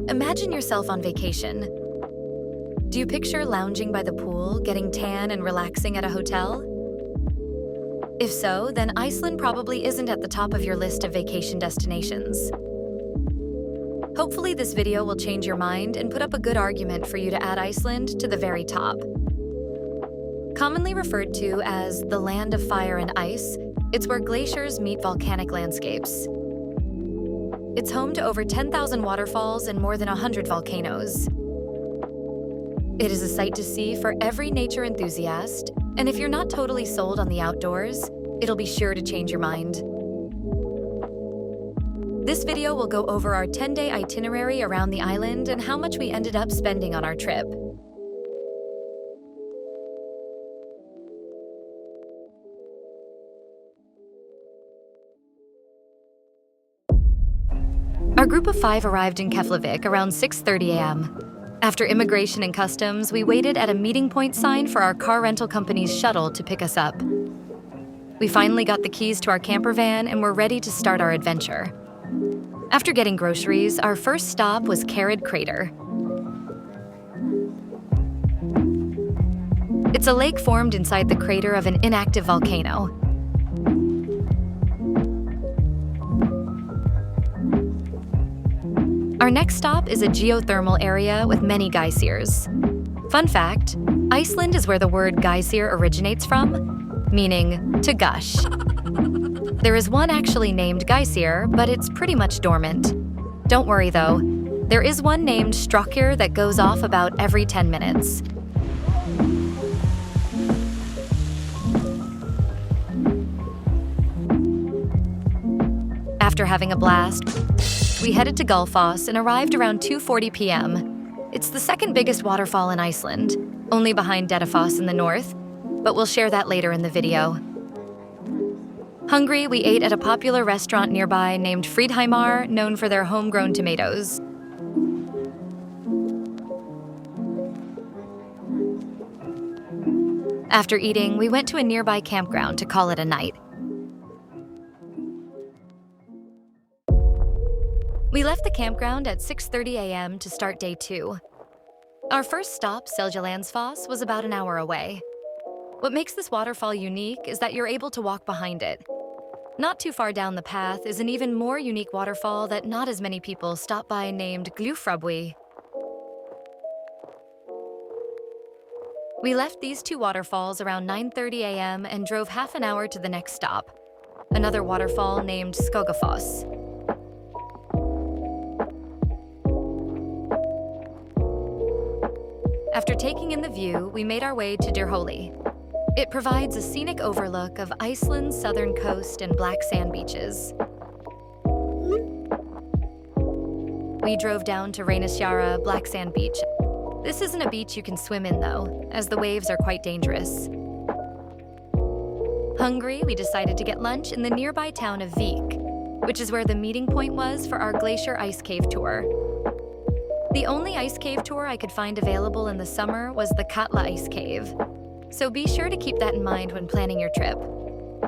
Imagine yourself on vacation. Do you picture lounging by the pool, getting tan and relaxing at a hotel? If so, then Iceland probably isn't at the top of your list of vacation destinations. Hopefully this video will change your mind and put up a good argument for you to add Iceland to the very top. Commonly referred to as the land of fire and ice, it's where glaciers meet volcanic landscapes. It's home to over 10,000 waterfalls and more than 100 volcanoes. It is a sight to see for every nature enthusiast, and if you're not totally sold on the outdoors, it'll be sure to change your mind. This video will go over our 10-day itinerary around the island and how much we ended up spending on our trip. Our group of 5 arrived in Keflavik around 6:30 a.m. After immigration and customs, we waited at a meeting point sign for our car rental company's shuttle to pick us up. We finally got the keys to our camper van and were ready to start our adventure. After getting groceries, our first stop was Kerid crater. It's a lake formed inside the crater of an inactive volcano. Our next stop is a geothermal area with many Geysirs. Fun fact, Iceland is where the word Geysir originates from, meaning to gush. There is one actually named Geysir, but it's pretty much dormant. Don't worry though, there is one named Strókir that goes off about every 10 minutes. After having a blast, we headed to Gullfoss and arrived around 2:40 p.m. It's the second biggest waterfall in Iceland, only behind Dettifoss in the north, but we'll share that later in the video. Hungry, we ate at a popular restaurant nearby named Fridheimar, known for their homegrown tomatoes. After eating, we went to a nearby campground to call it a night. We left the campground at 6:30 a.m. to start day 2. Our first stop, Seljalandsfoss, was about an hour away. What makes this waterfall unique is that you're able to walk behind it. Not too far down the path is an even more unique waterfall that not as many people stop by named Glufrabui. We left these 2 waterfalls around 9:30 a.m. and drove half an hour to the next stop, another waterfall named Skogafoss. After taking in the view, we made our way to Dyrholaey. It provides a scenic overlook of Iceland's southern coast and black sand beaches. We drove down to Reynisfjara, black sand beach. This isn't a beach you can swim in though, as the waves are quite dangerous. Hungry, we decided to get lunch in the nearby town of Vik, which is where the meeting point was for our Glacier ice cave tour. The only ice cave tour I could find available in the summer was the Katla ice cave. So be sure to keep that in mind when planning your trip.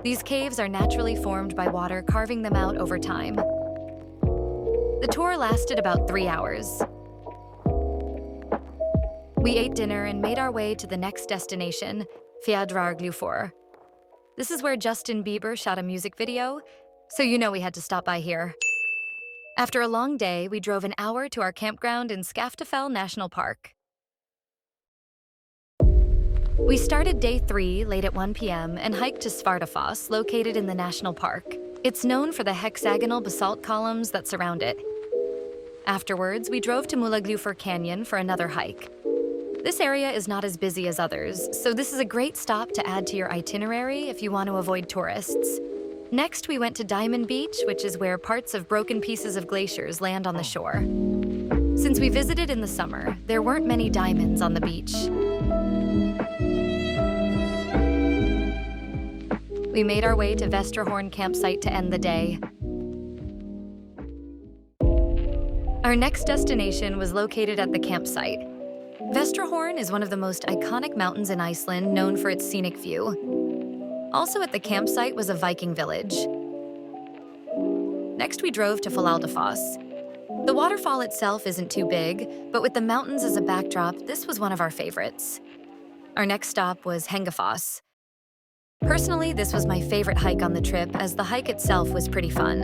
These caves are naturally formed by water carving them out over time. The tour lasted about 3 hours. We ate dinner and made our way to the next destination, Fjadrargljufur. This is where Justin Bieber shot a music video, so you know we had to stop by here. After a long day, we drove an hour to our campground in Skaftafell National Park. We started day 3 late at 1 p.m. and hiked to Svartifoss, located in the national park. It's known for the hexagonal basalt columns that surround it. Afterwards, we drove to Mulagljufur Canyon for another hike. This area is not as busy as others, so this is a great stop to add to your itinerary if you want to avoid tourists. Next, we went to Diamond Beach, which is where parts of broken pieces of glaciers land on the shore. Since we visited in the summer, there weren't many diamonds on the beach. We made our way to Vestrahorn campsite to end the day. Our next destination was located at the campsite. Vestrahorn is one of the most iconic mountains in Iceland, known for its scenic view. Also at the campsite was a Viking village. Next, we drove to Folaldafoss. The waterfall itself isn't too big, but with the mountains as a backdrop, this was one of our favorites. Our next stop was Hengifoss. Personally, this was my favorite hike on the trip, as the hike itself was pretty fun.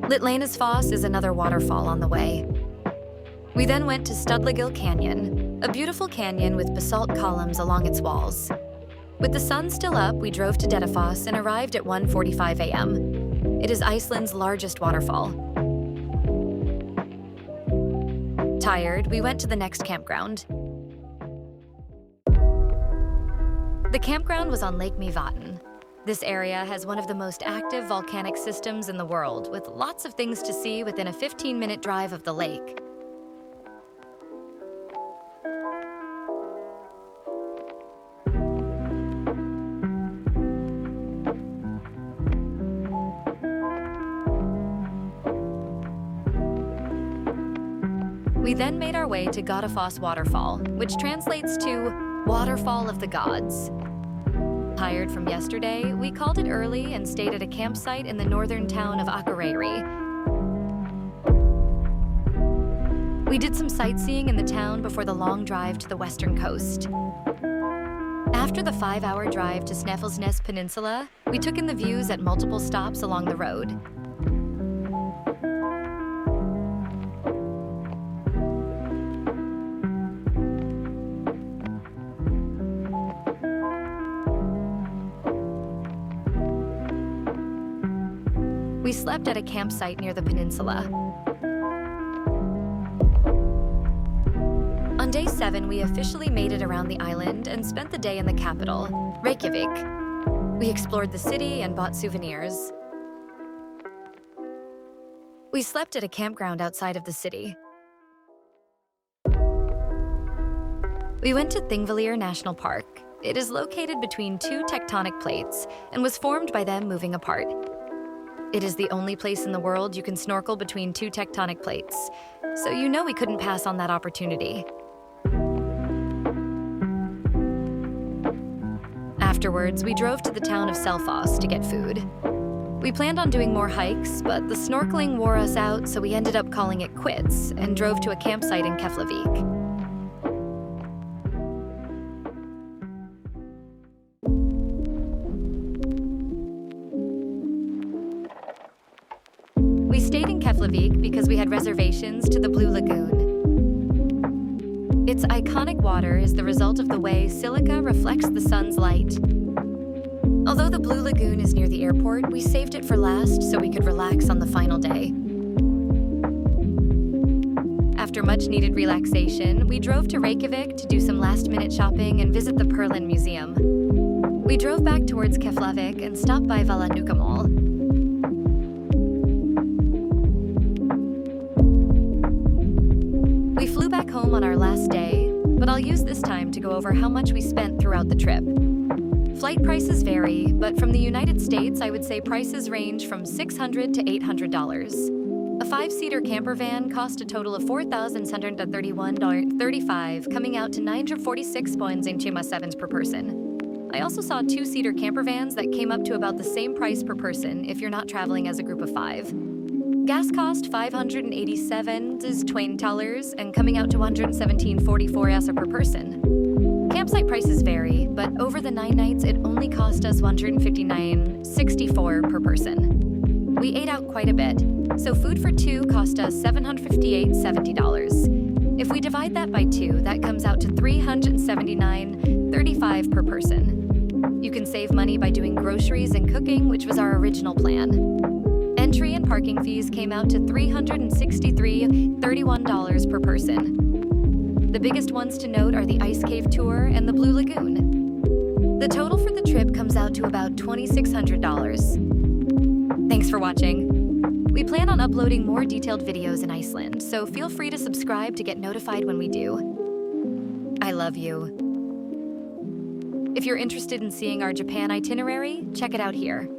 Reynisfjara is another waterfall on the way. We then went to Studlagil Canyon, a beautiful canyon with basalt columns along its walls. With the sun still up, we drove to Dettifoss and arrived at 1:45 a.m. It is Iceland's largest waterfall. Tired, we went to the next campground. The campground was on Lake Mývatn. This area has one of the most active volcanic systems in the world, with lots of things to see within a 15-minute drive of the lake. We then made our way to Godafoss waterfall, which translates to Waterfall of the Gods. Tired from yesterday, we called it early and stayed at a campsite in the northern town of Hverir. We did some sightseeing in the town before the long drive to the western coast. After the 5-hour drive to Snæfellsnes Peninsula, we took in the views at multiple stops along the road. We slept at a campsite near the peninsula. On day 7, we officially made it around the island and spent the day in the capital, Reykjavik. We explored the city and bought souvenirs. We slept at a campground outside of the city. We went to Thingvellir National Park. It is located between 2 tectonic plates and was formed by them moving apart. It is the only place in the world you can snorkel between 2 tectonic plates, so you know we couldn't pass on that opportunity. Afterwards, we drove to the town of Seljalandsfoss to get food. We planned on doing more hikes, but the snorkeling wore us out, so we ended up calling it quits and drove to a campsite in Keflavik. We stayed in Keflavik because we had reservations to the Blue Lagoon. Its iconic water is the result of the way silica reflects the sun's light. Although the Blue Lagoon is near the airport, we saved it for last so we could relax on the final day. After much-needed relaxation, we drove to Reykjavik to do some last-minute shopping and visit the Perlin Museum. We drove back towards Keflavik and stopped by Valanúkamál. We flew back home on our last day, but I'll use this time to go over how much we spent throughout the trip. Flight prices vary, but from the United States, I would say prices range from $600 to $800. A 5-seater camper van cost a total of $4,631.35, coming out to 946.27 per person. I also saw 2-seater camper vans that came up to about the same price per person if you're not traveling as a group of 5. Gas cost $587 and coming out to $117.44 per person. Campsite prices vary, but over the 9 nights, it only cost us $159.64 per person. We ate out quite a bit, so food for 2 cost us $758.70. If we divide that by 2, that comes out to $379.35 per person. You can save money by doing groceries and cooking, which was our original plan. Entry and parking fees came out to $363.31 per person. The biggest ones to note are the Ice Cave Tour and the Blue Lagoon. The total for the trip comes out to about $2,600. Thanks for watching. We plan on uploading more detailed videos in Iceland, so feel free to subscribe to get notified when we do. I love you. If you're interested in seeing our Japan itinerary, check it out here.